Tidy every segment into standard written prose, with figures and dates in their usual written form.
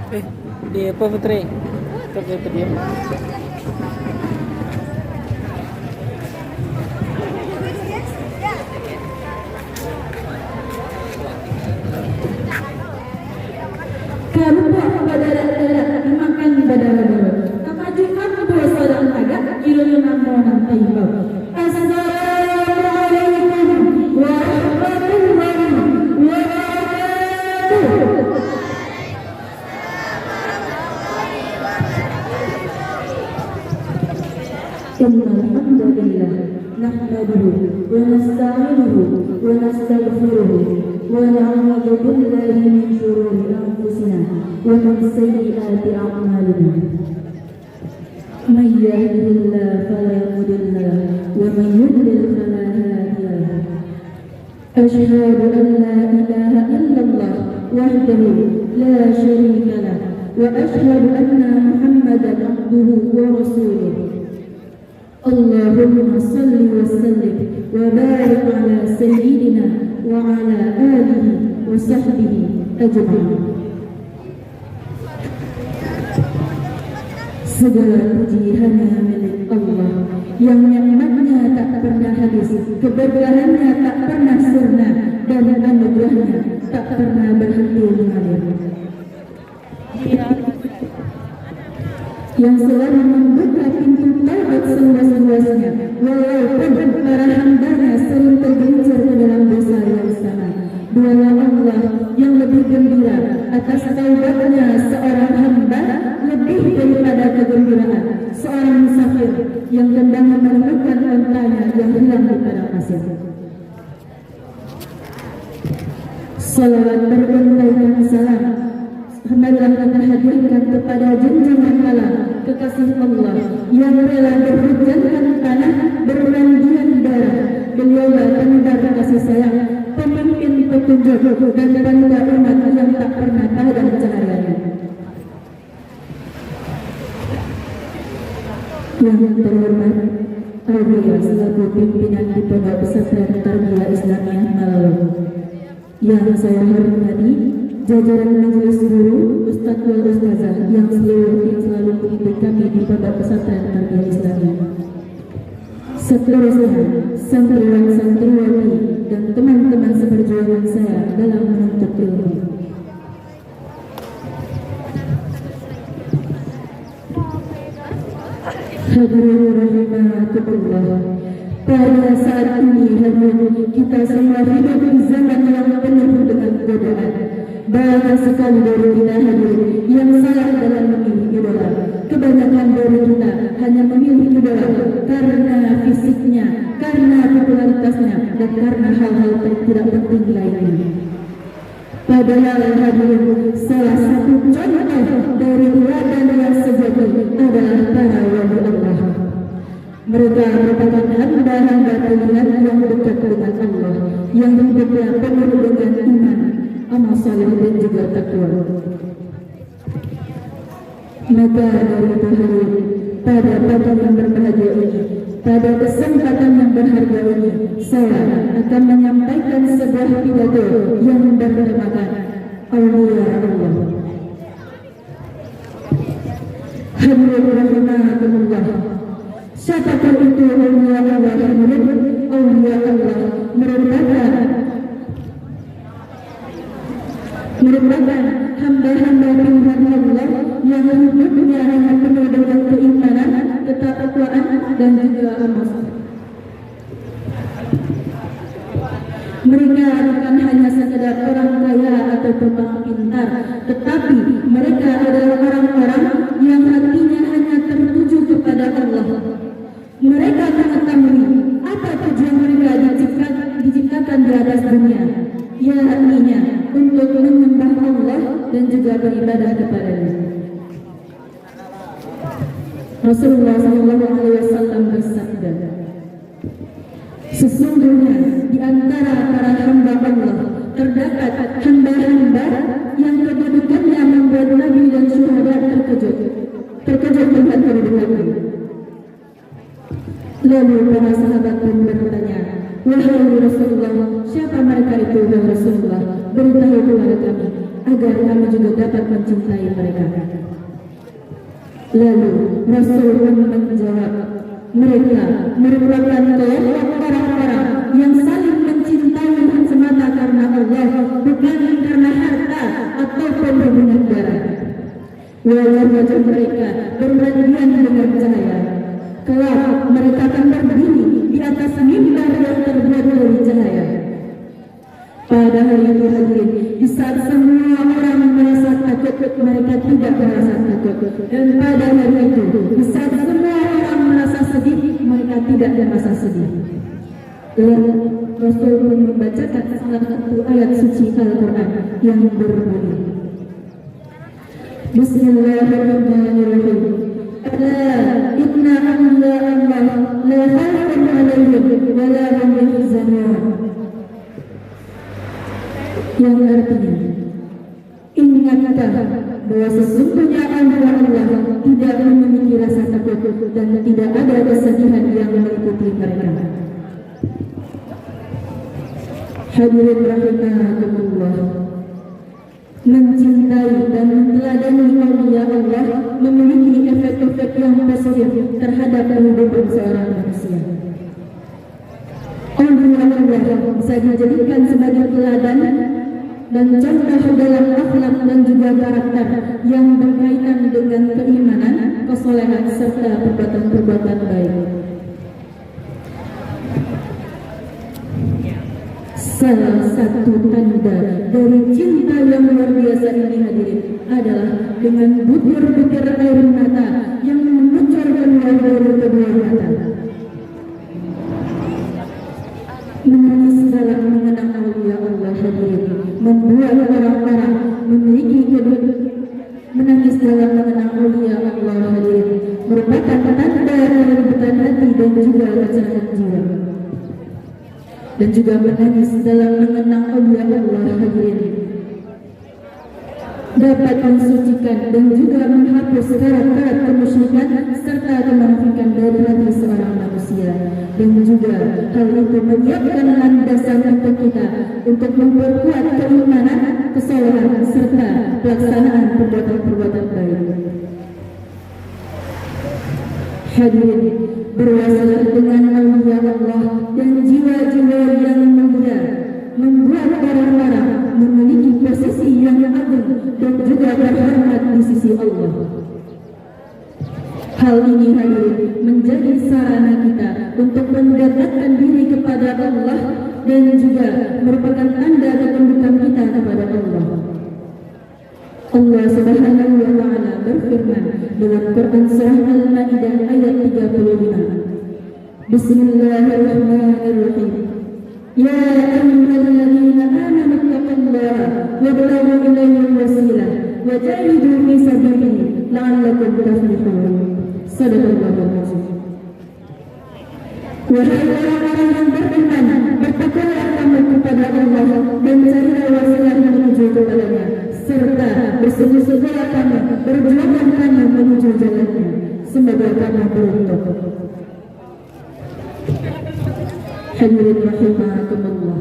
Di apa Putri? Tapi diam. Karupa badara-dara dimakan badara-dara. Kemajuan dua seorang agak ilmu namonan taibab. Assalamualaikum warahmatullahi wabarakatuh. Innal hamdalillah nahmaduhu wa nasta'inuhu wa nastaghfiruh wa na'udzu billahi min shururi anfusina wa min sayyiati a'malina. May yahdihillahu fala mudilla lahu wa may yudlil fala hadiya lahu. Asyhadu an la ilaha illallah wahdahu la syarika lahu wa asyhadu anna Muhammadan abduhu wa rasuluh. Allahumma salli wa sallim wa barik ala sayyidina wa ala alihi wa sahbihi ajma'in. Segala puji hanya milik Allah yang nikmatnya tak pernah habis, keberkahannya tak pernah sirna, dan anugerahnya tak pernah berhenti mengalir. Yang selalu membuka pintu taubat seluas-luasnya, walaupun para hambanya sering tergelincir ke dalam dosa yang sama. Dialah Allah yang lebih gembira atas taubatnya seorang hamba lebih daripada kegembiraan seorang musafir yang hendak menemukan ontanya yang hilang di padang pasir. Salawat berbentaikan salam marilah kita hadirkan kepada junjungan alam kekasih Allah yang rela berhujankan tanah bermandian darah. Beliaulah penyebar kasih sayang, pemimpin petunjuk dan bangga umat yang tak pernah padam cahayanya. Yang terhormat Aulia selaku pimpinan di Pondok Pesantren Tarbiyah Islamiyah Malawi. Yang saya hormati jajaran majelis guru, ustadz wal ustazah yang selalu mengikuti kami di Pondok Pesantren Tarbiyah Islamiyah. Seterusnya, santriwan-santriwati dan teman-teman seperjuangan saya dalam menuntut ilmu. Hadirin rahimakumullah. Pada saat ini kita semua hidup di zaman yang penuh dengan godaan. Banyak sekali dari kita hadirin yang salah dalam memilih idola. Kebanyakan dari kita hanya memilih idola karena fisiknya, karena popularitasnya, dan karena hal-hal tidak penting lainnya. Padahal hadirin, salah satu contoh dari teladan yang sejati adalah para wali Allah. Mereka merupakan hamba-hamba pilihan yang dekat dengan Allah, yang hidupnya penuh dengan iman, amal saleh dan juga takwa. Maka dari itu hadirin, pada pagi yang berbahagia ini, pada kesempatan yang berharga ini, saya akan menyampaikan sebuah pidato yang bertemakan Aulia Allah. Hadirin rahimakumullah. Siapakah itu Aulia Allah? Aulia Allah merupakan hamba-hamba pilihan Allah yang hidupnya hanya penuh dengan keimanan, ketakwaan, dan juga amal saleh. Mereka bukan hanya sekedar orang kaya atau orang pintar, tetapi mereka adalah orang-orang yang hatinya hanya tertuju kepada Allah. Mereka mengetahui apa tujuan mereka diciptakan di atas dunia, yakni untuk menyembah Allah dan juga beribadah kepada-Nya. Rasulullah SAW bersabda, sesungguhnya di antara para hamba Allah terdapat hamba-hamba yang kedudukannya membuat Nabi dan syuhada terkejut dengan kedudukannya. Lalu para sahabat pun bertanya, wahai Rasulullah, siapa mereka itu, wahai Rasulullah? Beritahu kepada kami, agar kami juga dapat mencintai mereka. Lalu Rasul pun menjawab, mereka merupakan kelompok orang-orang yang saling mencintai semata karena Allah, bukan karena harta ataupun hubungan darah. Wajah-wajah mereka bermadian dengan cahaya. Kelak mereka akan berdiri di atas mimbar yang terbuat dari cahaya. Pada hari itu hadirin, di saat semua orang merasa takut, mereka tidak merasa takut. Dan pada hari itu, di saat semua orang merasa sedih, mereka tidak merasa sedih. Lalu Rasul pun membacakan salah satu ayat suci Al-Quran yang berbunyi, Bismillahirrahmanirrahim. Ala inna awliya Allah la khawfun alaihim wa la hum yahzanun. Yang artinya, ingatlah bahwa sesungguhnya Allah tidak memiliki rasa takut dan tidak ada kesedihan yang meliputi mereka. Hadirin rahimakumullah, mencintai dan meneladani aulia Allah memiliki efek-efek yang positif terhadap kehidupan seorang manusia. Aulia Allah bisa dijadikan sebagai teladan dan contoh dalam akhlak dan juga karakter yang berkaitan dengan keimanan, kesolehan serta perbuatan-perbuatan baik. Salah satu tanda dari cinta yang luar biasa ini hadirin adalah dengan butir-butir air mata yang mengucur keluar dari kedua mata. Menangis dalam mengenang aulia Allah hadirin membuat orang-orang memiliki menangis dalam mengenang aulia Allah hadirin merupakan tanda kelembutan hati dan juga kecerahan jiwa. Dan juga menangis dalam mengenang aulia Allah hadirin dapat mensucikan dan juga menghapus karat-karat kemusyrikan serta kemunafikan dari hati seorang manusia. Dan juga hal itu menyiapkan landasan untuk kita untuk memperkuat keimanan, kesolehan serta pelaksanaan perbuatan-perbuatan baik. Hadirin, berwasilah dengan aulia Allah dan jiwa-jiwa yang mulia membuat orang-orang memiliki posisi yang agung dan juga terhormat di sisi Allah. Hal ini hadirin menjadi sarana kita untuk mendekatkan diri kepada Allah dan juga merupakan tanda ketundukan kita kepada Allah. Allah Subhanahu wa taala berfirman dalam Quran surah Al-Maidah ayat 35. Bismillahirrahmanirrahim. Ya ayyuhalladzina amanu taqullaha wabtaghu ilayhi wasilah wajahidu fi sabilihi la'allakum tuflihun. Sadaqallahul azim. Wahai orang-orang yang beriman, bertakwalah kamu kepada Allah dan carilah wasilah menuju kepadanya, serta bersungguh-sungguhlah kamu, berjuanglah kamu menuju jalannya, semoga kamu beruntung. Hadirin rahimakumullah,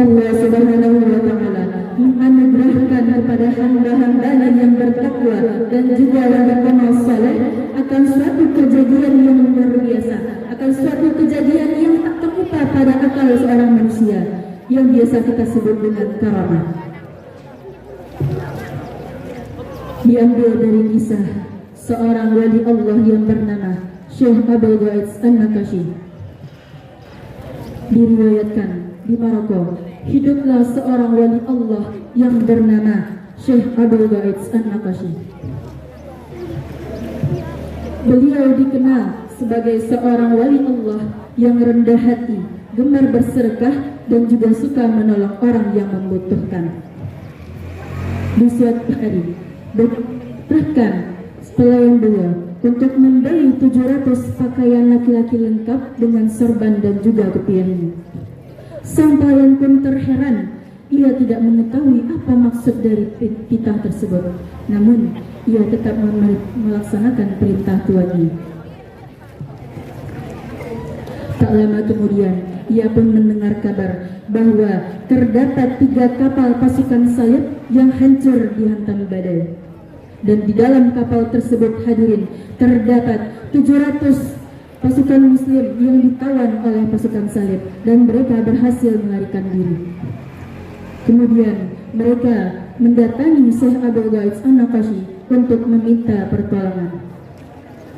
Allah Subhanahu wa taala menganugerahkan kepada hamba-hambanya yang bertakwa dan juga yang beramal saleh akan suatu kejadian yang luar biasa, akan suatu kejadian yang tak terlupa pada akal seorang manusia yang biasa kita sebut dengan karamah. Diambil dari kisah seorang wali Allah yang bernama Syekh Abdul Ghaid An-Naqashi. Diriwayatkan di Maroko hiduplah seorang wali Allah yang bernama Syekh Abdul Ghaid An-Naqashi. Beliau dikenal sebagai seorang wali Allah yang rendah hati, gemar bersedekah dan juga suka menolong orang yang membutuhkan. Di suatu hari, bahkan pelayan beliau untuk membeli 700 pakaian laki-laki lengkap dengan sorban dan juga kepiahnya. Sang pelayan pun terheran, ia tidak mengetahui apa maksud dari titah tersebut. Namun ia tetap melaksanakan perintah tuannya. Tak lama kemudian ia pun mendengar kabar bahwa terdapat 3 kapal pasukan salib yang hancur dihantam badai. Dan di dalam kapal tersebut hadirin terdapat 700 pasukan muslim yang ditawan oleh pasukan salib dan mereka berhasil melarikan diri. Kemudian mereka mendatangi Syekh Abdul Ghaid An-Naqashi untuk meminta pertolongan.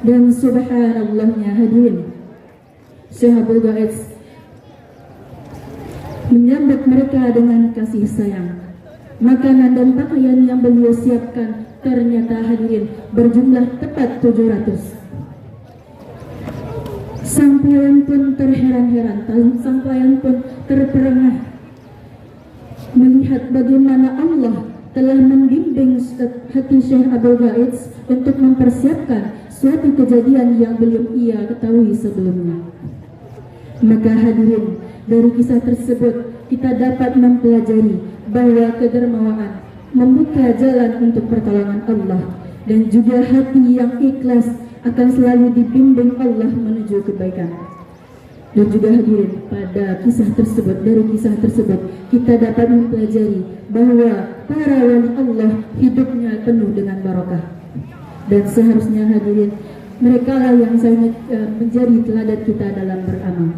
Dan subhanallahnya hadirin, Syekh Abdul Ghaid menyambut mereka dengan kasih sayang. Makanan dan pakaian yang beliau siapkan ternyata hadirin berjumlah tepat 700. Sang pelayan pun terheran-heran, sang pelayan pun terperangah melihat bagaimana Allah telah membimbing hati Syekh Abdul Ghaid untuk mempersiapkan suatu kejadian yang belum ia ketahui sebelumnya. Maka hadirin, dari kisah tersebut kita dapat mempelajari bahwa kedermawaan membuka jalan untuk pertolongan Allah dan juga hati yang ikhlas akan selalu dibimbing Allah menuju kebaikan. Dan juga hadirin, pada kisah tersebut, dari kisah tersebut kita dapat mempelajari bahwa para wali Allah hidupnya penuh dengan barokah. Dan seharusnya hadirin, mereka lah yang sangat menjadi teladan kita dalam beramal.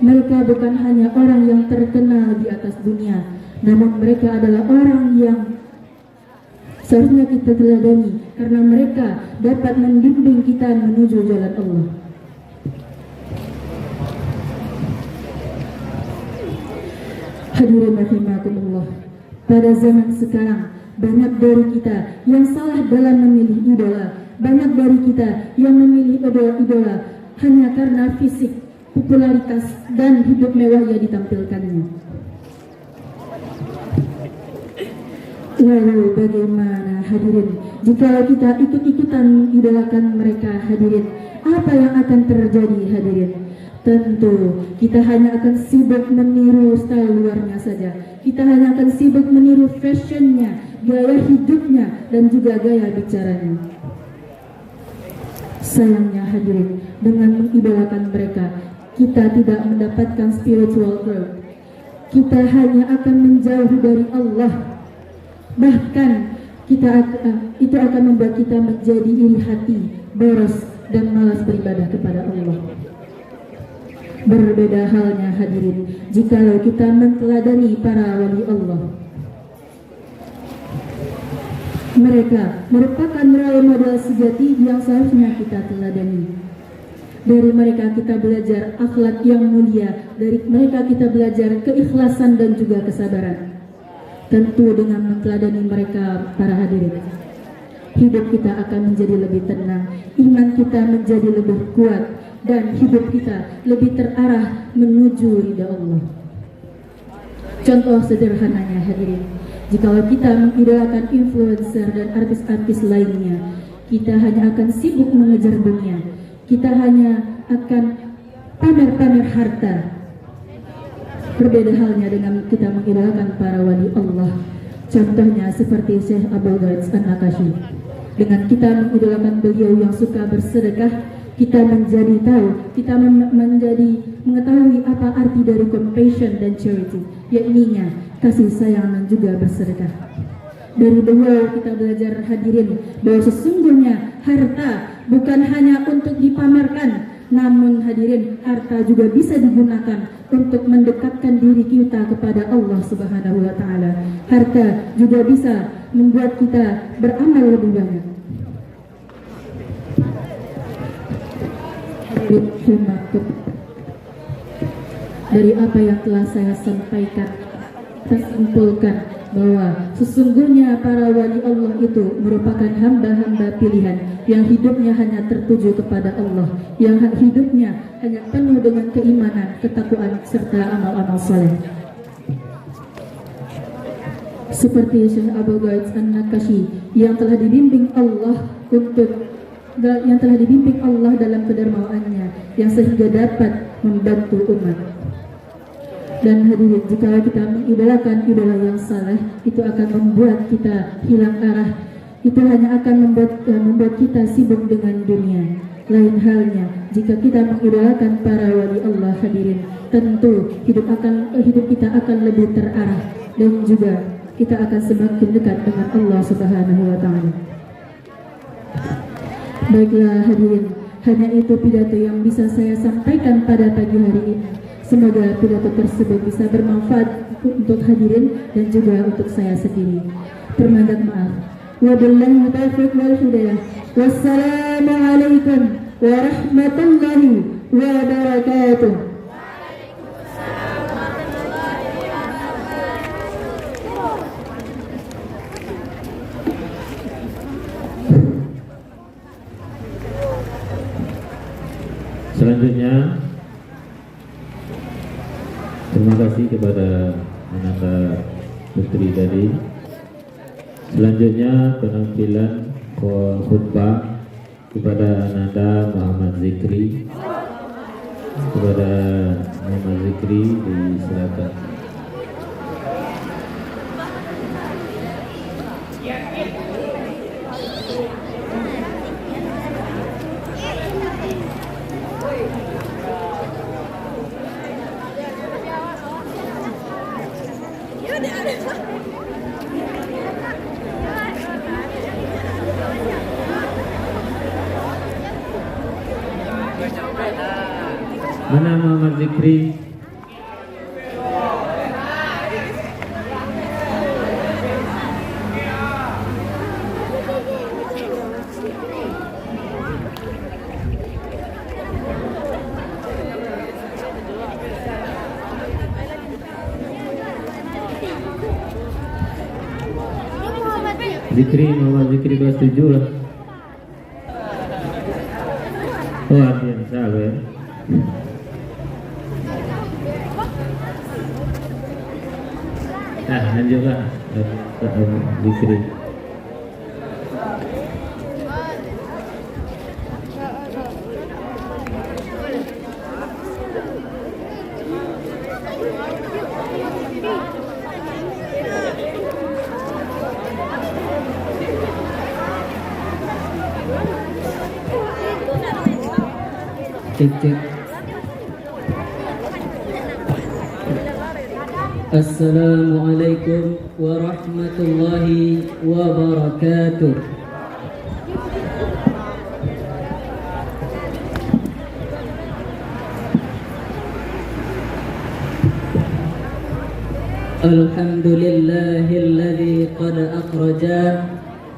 Mereka bukan hanya orang yang terkenal di atas dunia, namun mereka adalah orang yang seharusnya kita teladani karena mereka dapat membimbing kita menuju jalan Allah. Hadirin rahimakumullah, pada zaman sekarang banyak dari kita yang salah dalam memilih idola. Banyak dari kita yang memilih idola hanya karena fisik, popularitas, dan hidup mewah yang ditampilkannya. Lalu bagaimana hadirin jika kita ikut-ikutan idolakan mereka hadirin? Apa yang akan terjadi hadirin? Tentu kita hanya akan sibuk meniru style luarnya saja. Kita hanya akan sibuk meniru fashionnya, gaya hidupnya, dan juga gaya bicaranya. Sayangnya hadirin, dengan mengidolakan mereka, kita tidak mendapatkan spiritual growth. Kita hanya akan menjauh dari Allah. Bahkan itu akan membuat kita menjadi iri hati, boros, dan malas beribadah kepada Allah. Berbeda halnya hadirin jikalau kita menteladani para wali Allah. Mereka merupakan role model sejati yang seharusnya kita teladani. Dari mereka kita belajar akhlak yang mulia, dari mereka kita belajar keikhlasan dan juga kesabaran. Tentu dengan menteladani mereka para hadirin, hidup kita akan menjadi lebih tenang, iman kita menjadi lebih kuat, dan hidup kita lebih terarah menuju ridha Allah. Contoh sederhananya hadirin, jikalau kita mengidolakan influencer dan artis-artis lainnya, kita hanya akan sibuk mengejar dunia. Kita hanya akan pamer-pamer harta. Berbeda halnya dengan kita mengidolakan para wali Allah. Contohnya seperti Syekh Abdul Ghaid An-Naqashi. Dengan kita mengidolakan beliau yang suka bersedekah, kita menjadi tahu, kita menjadi mengetahui apa arti dari compassion dan charity, yakni kasih sayang dan juga bersedekah. Dari beliau kita belajar hadirin bahwa sesungguhnya harta bukan hanya untuk dipamerkan, namun hadirin harta juga bisa digunakan untuk mendekatkan diri kita kepada Allah Subhanahu wa taala. Harta juga bisa membuat kita beramal lebih banyak. Dari apa yang telah saya sampaikan, kita simpulkan bahwa sesungguhnya para wali Allah itu merupakan hamba-hamba pilihan yang hidupnya hanya tertuju kepada Allah, yang hidupnya hanya penuh dengan keimanan, ketakwaan, serta amal-amal saleh. Seperti Syekh Abdul Ghaid An-Naqashi yang telah dibimbing Allah dalam kedermawaannya, yang sehingga dapat membantu umat. Dan hadirin, jika kita mengidolakan idola yang salah, itu akan membuat kita hilang arah. Itu hanya akan membuat kita sibuk dengan dunia. Lain halnya jika kita mengidolakan para wali Allah hadirin, tentu hidup kita akan lebih terarah dan juga kita akan semakin dekat dengan Allah Subhanahu wa taala. Baiklah hadirin, hanya itu pidato yang bisa saya sampaikan pada pagi hari ini. Semoga pidato tersebut bisa bermanfaat untuk hadirin dan juga untuk saya sendiri. Permohonan maaf. Wabillahi taufiq wal hidayah. Wassalamualaikum warahmatullahi wabarakatuh. Selanjutnya, terima kasih kepada Ananda Putri tadi. Selanjutnya penampilan khutbah kepada Ananda Muhammad Zikri. Kepada Muhammad Zikri disilakan. Mana Muhammad Zikri? Zikri, Muhammad Zikri kelas 7 lah. Oh, artinya salah ya. Nah, lanjutlah Zikri. Cek. Assalamualaikum warahmatullahi wabarakatuh. Alhamdulillahilladzi qad akhraja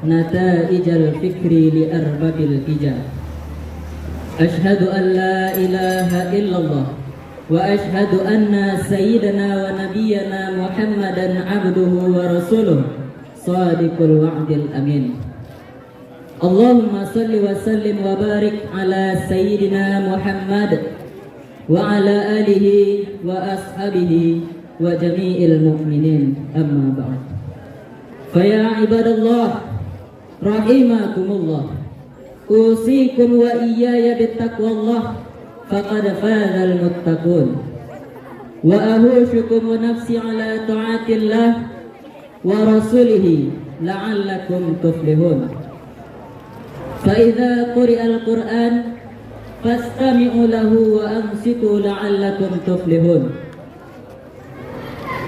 nataijal fikri li arbabil hijab. Ashhadu an la ilaha illallah wa ashhadu anna sayyidana wa nabiyyana Muhammadan abduhu wa rasuluh sadiqul wa'dil amin. Allahumma salli wa sallim wa barik ala sayyidina Muhammad wa ala alihi wa ashabihi wa jami'il mu'minin, amma ba'd. Faya ibadallah rahimakumullah, usikum wa iyaya bittaqwallah faqad fazal muttaqun, wa ahushukum wa nafsi ala ta'atillah wa rasulihi la'allakum tuflihun. Fa idza quri'al Qur'an fastami'u lahu wa ansitu la'allakum tuflihun.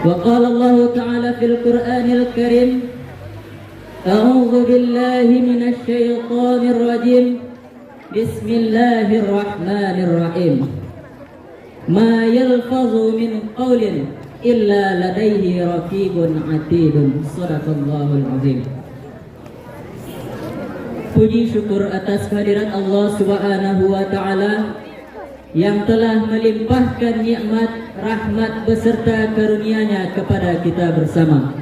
Wa qala Allah ta'ala fil Qur'anil Karim, a'udzu billahi minasy syaithanir rajim. Bismillahirrahmanirrahim. Ma yalfazu min qawlin illa ladaihi raqibun atidun. Shadaqallahul azim. Puji syukur atas kehadiran Allah Subhanahu wa taala yang telah melimpahkan nikmat, rahmat beserta karunia-Nya kepada kita bersama,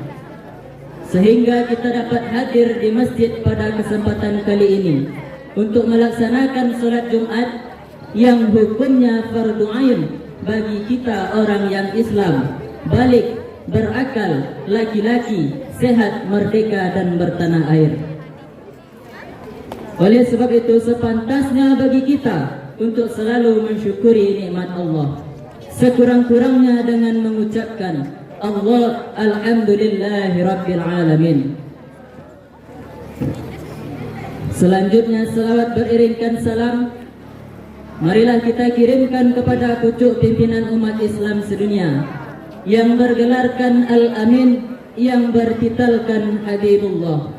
sehingga kita dapat hadir di masjid pada kesempatan kali ini untuk melaksanakan sholat Jumat yang hukumnya fardu ain bagi kita orang yang Islam, balik, berakal, laki-laki, sehat, merdeka dan bertanah air. Oleh sebab itu sepantasnya bagi kita untuk selalu mensyukuri nikmat Allah, sekurang-kurangnya dengan mengucapkan Allah alhamdulillahi rabbil alamin. Selanjutnya selawat beriringkan salam Marilah kita kirimkan kepada pucuk pimpinan umat Islam sedunia yang bergelarkan Al-Amin, yang bertitalkan Habibullah,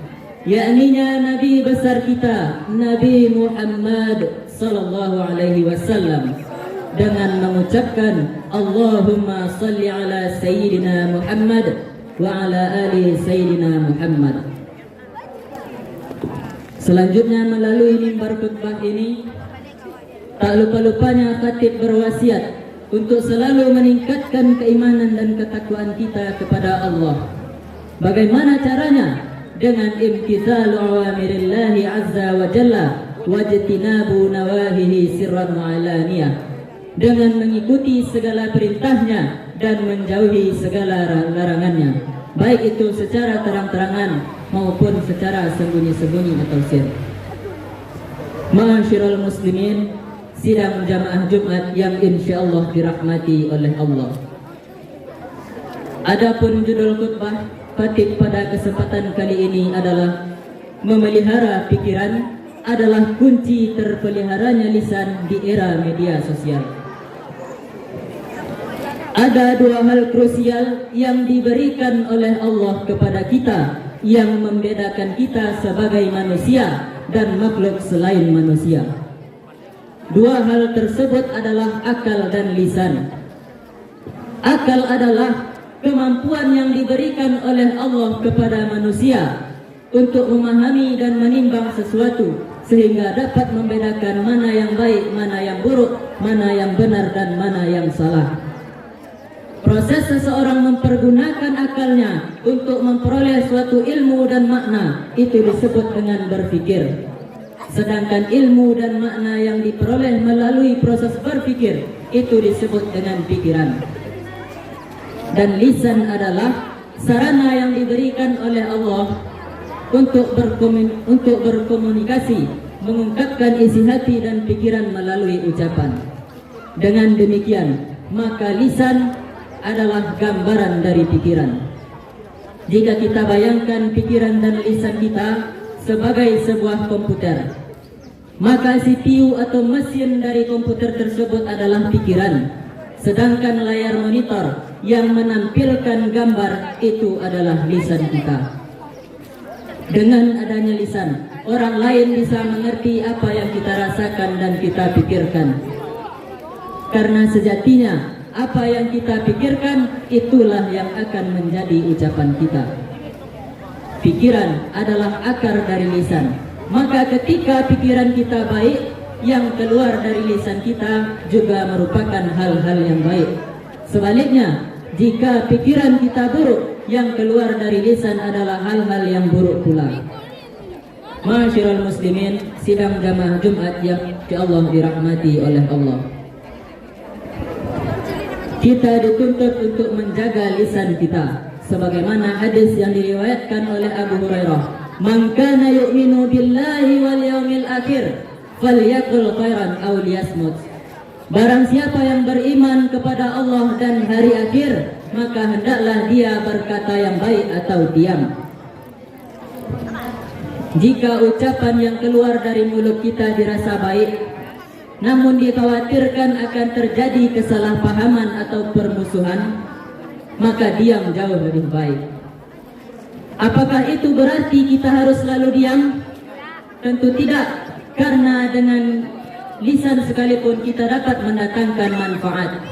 yakninya Nabi besar kita Nabi Muhammad sallallahu alaihi wasallam, dengan mengucapkan Allahumma salli ala Sayyidina Muhammad wa ala ali Sayyidina Muhammad. Selanjutnya melalui mimbar khutbah ini, tak lupa-lupanya khatib berwasiat untuk selalu meningkatkan keimanan dan ketakwaan kita kepada Allah. Bagaimana caranya? Dengan imtithalu awamirillahi azza wa jalla wajtinabu nawahihi sirran wa alaniyah, dengan mengikuti segala perintahnya dan menjauhi segala larangannya, baik itu secara terang-terangan maupun secara sembunyi-sembunyi atau sir. Ma'asyiral muslimin, sidang jamaah Jumat yang insyaallah dirahmati oleh Allah. Adapun judul khutbah khatib pada kesempatan kali ini adalah memelihara pikiran adalah kunci terpeliharanya lisan di era media sosial. Ada dua hal krusial yang diberikan oleh Allah kepada kita yang membedakan kita sebagai manusia dan makhluk selain manusia. Dua hal tersebut adalah akal dan lisan. Akal adalah kemampuan yang diberikan oleh Allah kepada manusia untuk memahami dan menimbang sesuatu sehingga dapat membedakan mana yang baik, mana yang buruk, mana yang benar dan mana yang salah. Proses seseorang mempergunakan akalnya untuk memperoleh suatu ilmu dan makna itu disebut dengan berpikir. Sedangkan ilmu dan makna yang diperoleh melalui proses berpikir itu disebut dengan pikiran. Dan lisan adalah sarana yang diberikan oleh Allah untuk berkomunikasi, mengungkapkan isi hati dan pikiran melalui ucapan. Dengan demikian, maka lisan adalah gambaran dari pikiran. Jika kita bayangkan pikiran dan lisan kita sebagai sebuah komputer, maka CPU atau mesin dari komputer tersebut adalah pikiran, sedangkan layar monitor yang menampilkan gambar itu adalah lisan kita. Dengan adanya lisan, orang lain bisa mengerti apa yang kita rasakan dan kita pikirkan. Karena sejatinya apa yang kita pikirkan itulah yang akan menjadi ucapan kita. Pikiran adalah akar dari lisan. Maka ketika pikiran kita baik, yang keluar dari lisan kita juga merupakan hal-hal yang baik. Sebaliknya, jika pikiran kita buruk, yang keluar dari lisan adalah hal-hal yang buruk pula. Ma'asyiral muslimin, sidang jamaah Jumat yang Allah dirahmati oleh Allah. Kita dituntut untuk menjaga lisan kita, sebagaimana hadis yang diriwayatkan oleh Abu Hurairah. Man kana yu'minu billahi wal yawmil akhir falyaqul khairan aw liyasmut. Barang siapa yang beriman kepada Allah dan hari akhir, maka hendaklah dia berkata yang baik atau diam. Jika ucapan yang keluar dari mulut kita dirasa baik, namun dikhawatirkan akan terjadi kesalahpahaman atau permusuhan, maka diam jauh lebih baik. Apakah itu berarti kita harus selalu diam? Tentu tidak, karena dengan lisan sekalipun kita dapat mendatangkan manfaat,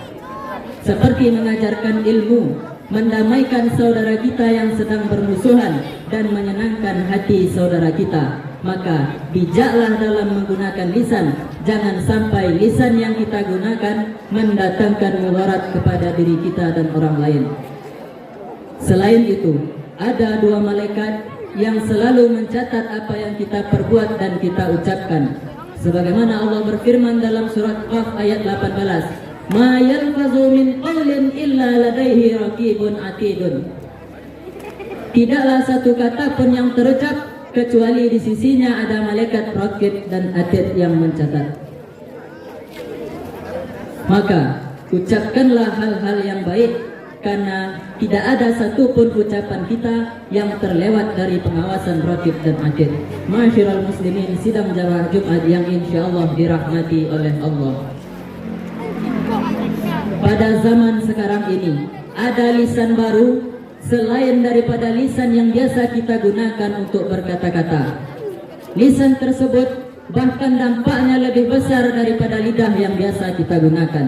seperti mengajarkan ilmu, mendamaikan saudara kita yang sedang bermusuhan, dan menyenangkan hati saudara kita. Maka bijaklah dalam menggunakan lisan. Jangan sampai lisan yang kita gunakan mendatangkan mudarat kepada diri kita dan orang lain. Selain itu, ada dua malaikat yang selalu mencatat apa yang kita perbuat dan kita ucapkan. Sebagaimana Allah berfirman dalam surat Qaf ayat 18, "Ma yalfazu min qawlin illa ladaihi raqibun atidun." Tidaklah satu kata pun yang terucap kecuali di sisinya ada malaikat raqib dan atid yang mencatat. Maka ucapkanlah hal-hal yang baik, karena tidak ada satupun ucapan kita yang terlewat dari pengawasan Raqib dan Atid. Ma'asyiral muslimin, sidang jamaah Jumat yang insyaallah dirahmati oleh Allah. Pada zaman sekarang ini ada lisan baru selain daripada lisan yang biasa kita gunakan untuk berkata-kata. Lisan tersebut bahkan dampaknya lebih besar daripada lidah yang biasa kita gunakan.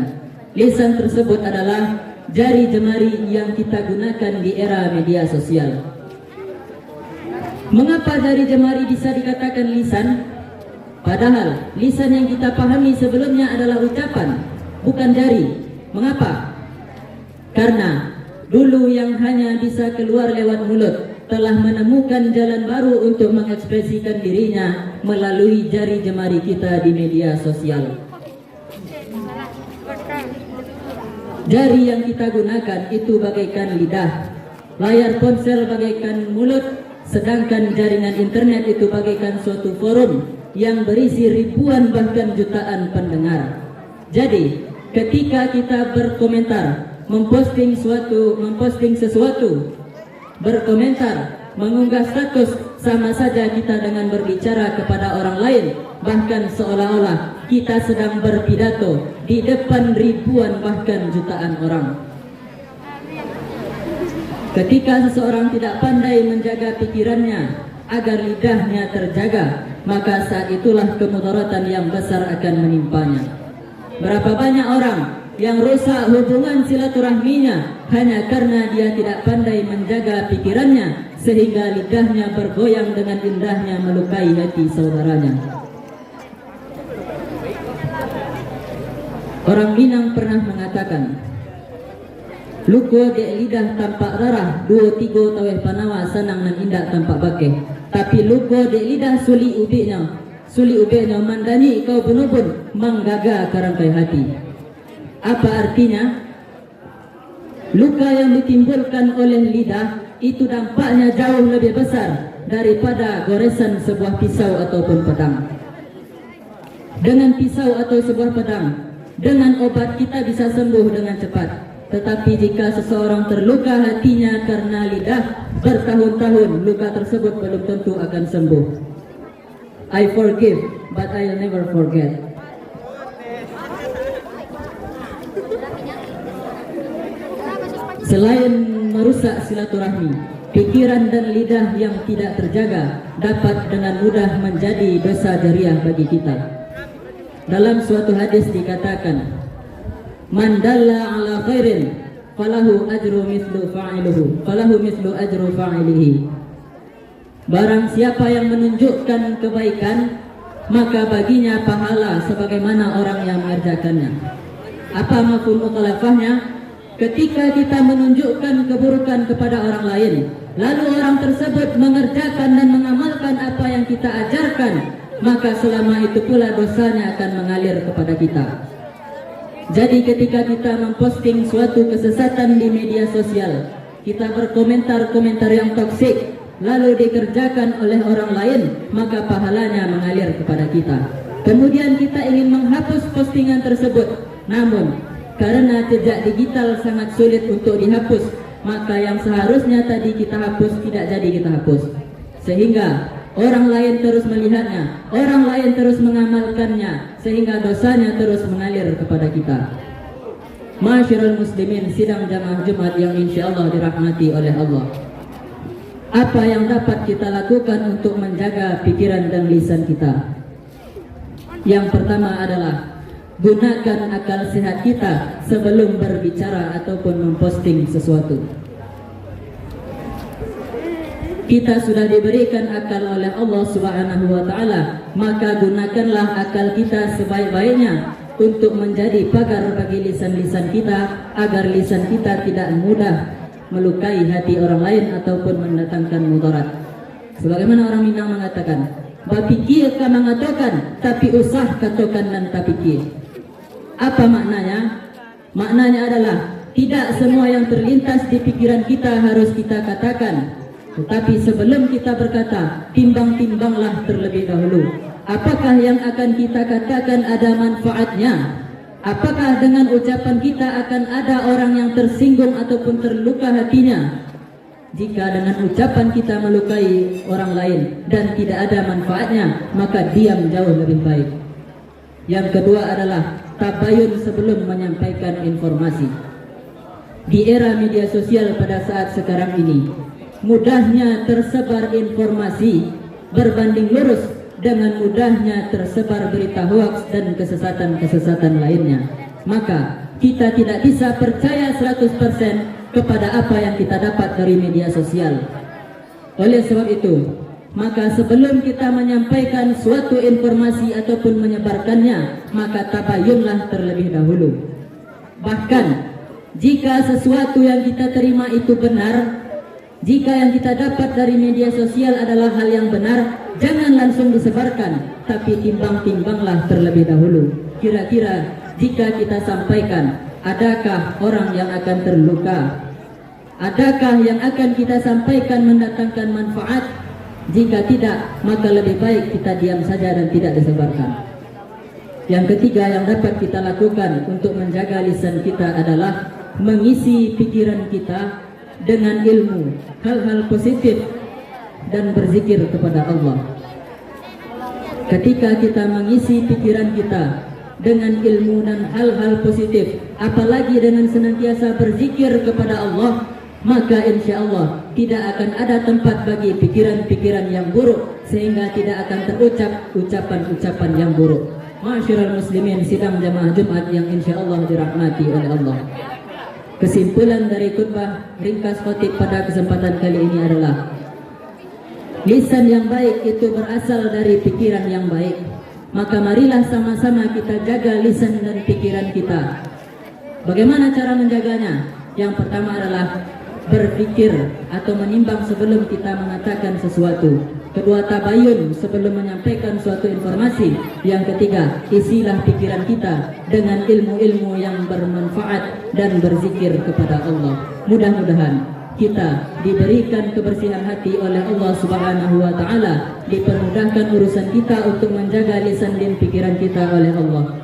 Lisan tersebut adalah jari jemari yang kita gunakan di era media sosial. Mengapa jari jemari bisa dikatakan lisan? Padahal lisan yang kita pahami sebelumnya adalah ucapan, bukan jari. Mengapa? Karena dulu yang hanya bisa keluar lewat mulut telah menemukan jalan baru untuk mengekspresikan dirinya melalui jari jemari kita di media sosial. Jari yang kita gunakan itu bagaikan lidah, layar ponsel bagaikan mulut, sedangkan jaringan internet itu bagaikan suatu forum yang berisi ribuan bahkan jutaan pendengar. Jadi, ketika kita berkomentar, memposting sesuatu, berkomentar, mengunggah status, sama saja kita dengan berbicara kepada orang lain, bahkan seolah-olah kita sedang berpidato di depan ribuan bahkan jutaan orang. Ketika seseorang tidak pandai menjaga pikirannya agar lidahnya terjaga, maka saat itulah kemudaratan yang besar akan menimpanya. Berapa banyak orang yang rusak hubungan silaturahminya hanya karena dia tidak pandai menjaga pikirannya, sehingga lidahnya bergoyang dengan indahnya melukai hati saudaranya. Orang Minang pernah mengatakan, luko dek lidah tampak darah, dua tiga taweh panawa sanang nan indak tampak bakeh. Tapi luko dek lidah suli ubeknya mandani kau benubun manggaga karangkai hati. Apa artinya? Luka yang ditimbulkan oleh lidah itu dampaknya jauh lebih besar daripada goresan sebuah pisau ataupun pedang. Dengan pisau atau sebuah pedang, dengan obat kita bisa sembuh dengan cepat. Tetapi jika seseorang terluka hatinya karena lidah, bertahun-tahun luka tersebut belum tentu akan sembuh. I forgive, but I'll never forget. Selain merusak silaturahmi, pikiran dan lidah yang tidak terjaga dapat dengan mudah menjadi dosa jariah bagi kita. Dalam suatu hadis dikatakan, man dalla ala khairin falahu ajru mislu fa'iluhu, falahu mislu ajru fa'ilihi. Barang siapa yang menunjukkan kebaikan, maka baginya pahala sebagaimana orang yang mengerjakannya. Apa mafhum mukhalafahnya? Ketika kita menunjukkan keburukan kepada orang lain, lalu orang tersebut mengerjakan dan mengamalkan apa yang kita ajarkan, maka selama itu pula dosanya akan mengalir kepada kita. Jadi ketika kita memposting suatu kesesatan di media sosial, kita berkomentar-komentar yang toksik, lalu dikerjakan oleh orang lain, maka pahalanya mengalir kepada kita. Kemudian kita ingin menghapus postingan tersebut, namun karena jejak digital sangat sulit untuk dihapus, maka yang seharusnya tadi kita hapus tidak jadi kita hapus. Sehingga orang lain terus melihatnya, orang lain terus mengamalkannya, sehingga dosanya terus mengalir kepada kita. Ma'asyiral muslimin, sidang jamaah Jumat yang insyaallah dirahmati oleh Allah. Apa yang dapat kita lakukan untuk menjaga pikiran dan lisan kita? Yang pertama adalah gunakan akal sehat kita sebelum berbicara ataupun memposting sesuatu. Kita sudah diberikan akal oleh Allah Subhanahu wa taala, maka gunakanlah akal kita sebaik-baiknya untuk menjadi pagar bagi lisan-lisan kita, agar lisan kita tidak mudah melukai hati orang lain ataupun mendatangkan mudarat. Sebagaimana orang Minang mengatakan, bapikir ka mangatokan, tapi usah katokan dan tapikir. Apa maknanya? Maknanya adalah tidak semua yang terlintas di pikiran kita harus kita katakan. Tetapi sebelum kita berkata, timbang-timbanglah terlebih dahulu. Apakah yang akan kita katakan ada manfaatnya? Apakah dengan ucapan kita akan ada orang yang tersinggung ataupun terluka hatinya? Jika dengan ucapan kita melukai orang lain dan tidak ada manfaatnya, maka diam jauh lebih baik. Yang kedua adalah tabayun sebelum menyampaikan informasi. Di era media sosial pada saat sekarang ini, mudahnya tersebar informasi berbanding lurus dengan mudahnya tersebar berita hoaks dan kesesatan-kesesatan lainnya. Maka kita tidak bisa percaya 100% kepada apa yang kita dapat dari media sosial. Oleh sebab itu, maka sebelum kita menyampaikan suatu informasi ataupun menyebarkannya, maka tabayunlah terlebih dahulu. Bahkan jika sesuatu yang kita terima itu benar, jika yang kita dapat dari media sosial adalah hal yang benar, jangan langsung disebarkan, tapi timbang-timbanglah terlebih dahulu. Kira-kira jika kita sampaikan, adakah orang yang akan terluka? Adakah yang akan kita sampaikan mendatangkan manfaat? Jika tidak, maka lebih baik kita diam saja dan tidak disebarkan. Yang ketiga yang dapat kita lakukan untuk menjaga lisan kita adalah mengisi pikiran kita dengan ilmu, hal-hal positif, dan berzikir kepada Allah. Ketika kita mengisi pikiran kita dengan ilmu dan hal-hal positif, apalagi dengan senantiasa berzikir kepada Allah, maka insya Allah tidak akan ada tempat bagi pikiran-pikiran yang buruk, sehingga tidak akan terucap ucapan-ucapan yang buruk. Ma'asyiral muslimin sidang jamaah Jumat yang insya Allah dirahmati oleh Allah. Kesimpulan dari khutbah ringkas khotib pada kesempatan kali ini adalah lisan yang baik itu berasal dari pikiran yang baik. Maka marilah sama-sama kita jaga lisan dan pikiran kita. Bagaimana cara menjaganya? Yang pertama adalah berpikir atau menimbang sebelum kita mengatakan sesuatu. Kedua, tabayun sebelum menyampaikan suatu informasi. Yang ketiga, isilah pikiran kita dengan ilmu-ilmu yang bermanfaat dan berzikir kepada Allah. Mudah-mudahan kita diberikan kebersihan hati oleh Allah Subhanahu wa taala, dipermudahkan urusan kita untuk menjaga lisan dan pikiran kita oleh Allah.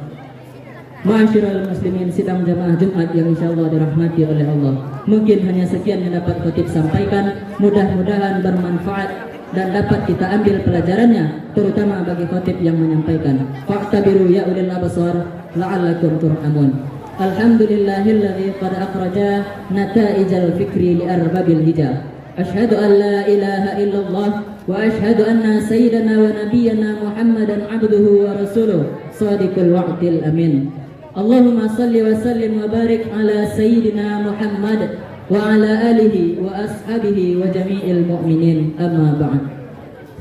Ma'asyiral muslimin sidang jamaah Jumat yang insyaallah dirahmati oleh Allah. Mungkin hanya sekian yang dapat khotib sampaikan. Mudah-mudahan bermanfaat dan dapat kita ambil pelajarannya, terutama bagi khotib yang menyampaikan. Fa'tabiru ya ulil absar la'allakum turhamun. Alhamdulillahilladzi qad akhraja nataijal fikri li arbabil hijab. Asyhadu an la ilaha illallah wa asyhadu anna sayyidana wa nabiyyana Muhammadan abduhu wa rasuluh shadiqul wa'dil amin. Allahumma salli wa sallim wa barik ala sayyidina Muhammad wa ala alihi wa ashabihi wa jami'il mu'minin, amma ba'd.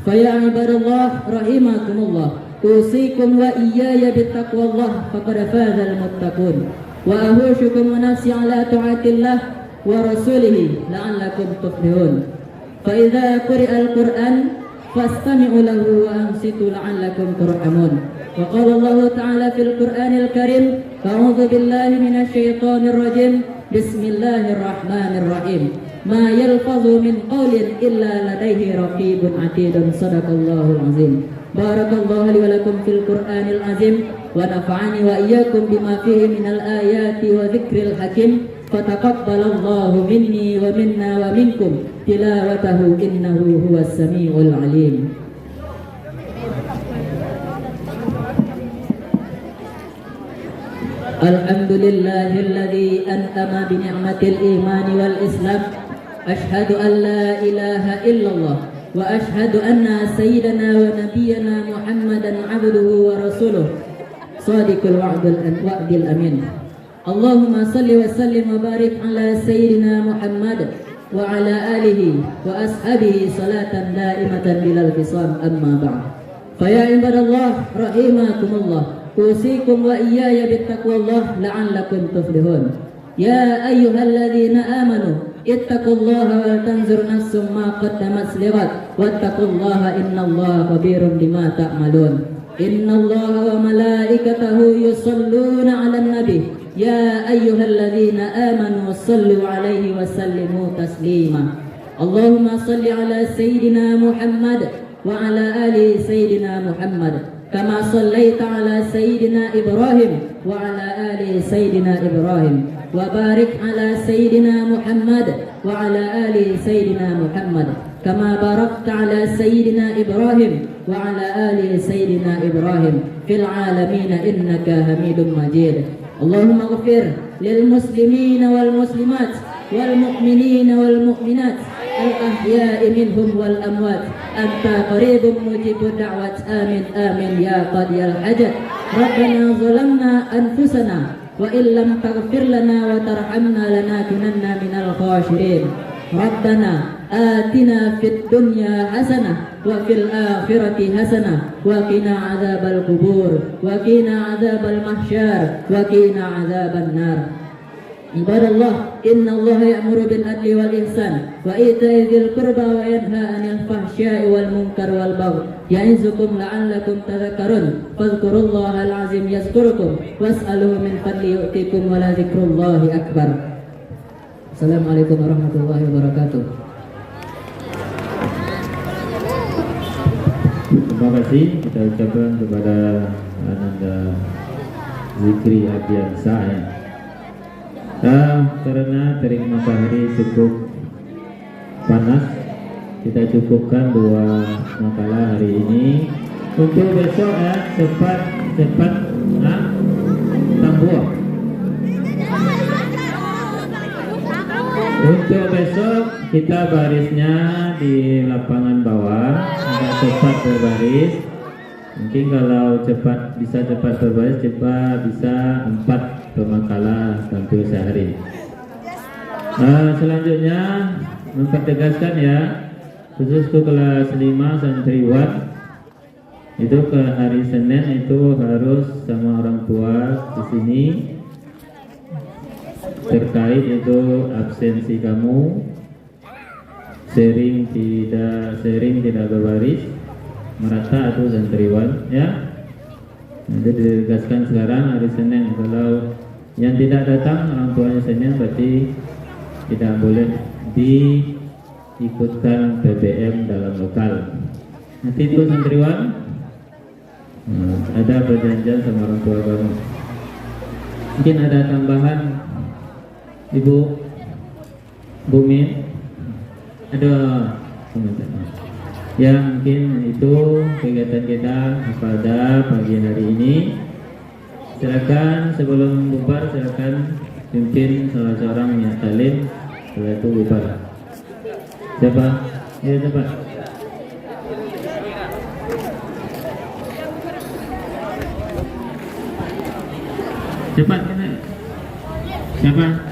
Fa ya ibadallah rahimakumullah, usikum wa iyaya bittaqwallah faqad fazal muttaqun wa ahushukum wa nafsi ala ta'atillah wa rasulihi la'allakum tuflihun. Fa idza quri'a al-Qur'an fastami'u lahu wa ansitu la'allakum turhamun. Wa qala Allah ta'ala fil Qur'anil Karim, a'udzu billahi minasy syaithanir rajim. Bismillahirrahmanirrahim. Ma yalfazu min qawlin illa ladaihi raqibun atidun. Sadaqallahul azim. Barakallahu li wa lakum fil Qur'anil azim wa nafa'ani wa iyyakum bima fihi minal ayati wa dzikril hakim. Fataqabbalallahu minni wa minna wa minkum tilawatahu innahu huwas samiul alim. Alhamdulillahilladzi an'ama bi ni'matil iman wal islam. Asyhadu an la ilaha illallah wa asyhadu anna sayyidana wa nabiyyana Muhammadan abduhu wa rasuluh shadiqul wa'dil amin. Allahumma salli wa sallim wa barik ala sayyidina Muhammad wa ala alihi wa ashabihi salatan daimatan bilal fisam, amma ba'd. Fa ya ibadallah rahimakumullah, usikum wa iyaya bittaqwallah la'allakum tuflihun. Ya ayyuhalladzina amanu ittaqullaha wal tanzur nafsum ma qaddamat lighad wattaqullaha innallaha khabirun bima ta'malun. Innallaha wa malaikatahu yusalluna 'alan nabi ya ayyuhalladzina amanu sallu 'alaihi wa sallimu taslima. Allahumma salli 'ala sayyidina Muhammad wa 'ala ali sayyidina Muhammad كما صليت على سيدنا إبراهيم وعلى آل سيدنا إبراهيم وبارك على سيدنا محمد وعلى آل سيدنا محمد كما باركت على سيدنا إبراهيم وعلى آل سيدنا إبراهيم في العالمين إنك حميد مجيد. اللهم اغفر للمسلمين والمسلمات والمؤمنين والمؤمنات الأحياء منهم والأموات أنت قريب مجيب الدعوات آمين آمين يا قاضي الحاجات. ربنا ظلمنا أنفسنا وإن لم تغفر لنا وترحمنا لنكونن من الخاسرين. ربنا آتنا في الدنيا حسنة وفي الآخرة حسنة وقنا عذاب القبور وقنا عذاب المحشر وقنا عذاب النار. عباد الله إن الله يأمر بالعدل والإحسان وإيتاء ذي القربى وينهى عن الفحشاء والمنكر والبغي يعظكم لعلكم تذكرون فاذكروا الله العظيم يذكركم واسألوه من فضله يؤتكم ولذكر الله أكبر. Assalamualaikum warahmatullahi wabarakatuh. Terima kasih kita ucapkan kepada Ananda Zikri Ardiansa ya. Karena terik matahari cukup panas, kita cukupkan 2 makalah hari ini. Untuk besok ya, cepat tambuh. Untuk besok kita barisnya di lapangan bawah, agak cepat berbaris. Mungkin kalau bisa cepat berbaris, bisa 4 pemakalah tampil sehari. Selanjutnya mempertegaskan ya, khusus ke kelas 5 santriwan itu ke hari Senin itu harus sama orang tua di sini terkait itu absensi kamu, sharing tidak berbaris merata atau santriwan ya. Jadi ditegaskan sekarang hari Senin, kalau yang tidak datang orang tuanya Senin berarti tidak boleh diikutkan PBM dalam lokal. Nanti itu santriwan ada perjanjian sama orang tua kamu. Mungkin ada tambahan Ibu Bumi, ada komentar? Ya mungkin itu kegiatan kita pada pagi hari ini. Silakan sebelum bubar silakan pimpin salah seorang yang talim, setelah itu bubar. Siapa? Ya cepat. Cepat. Siapa?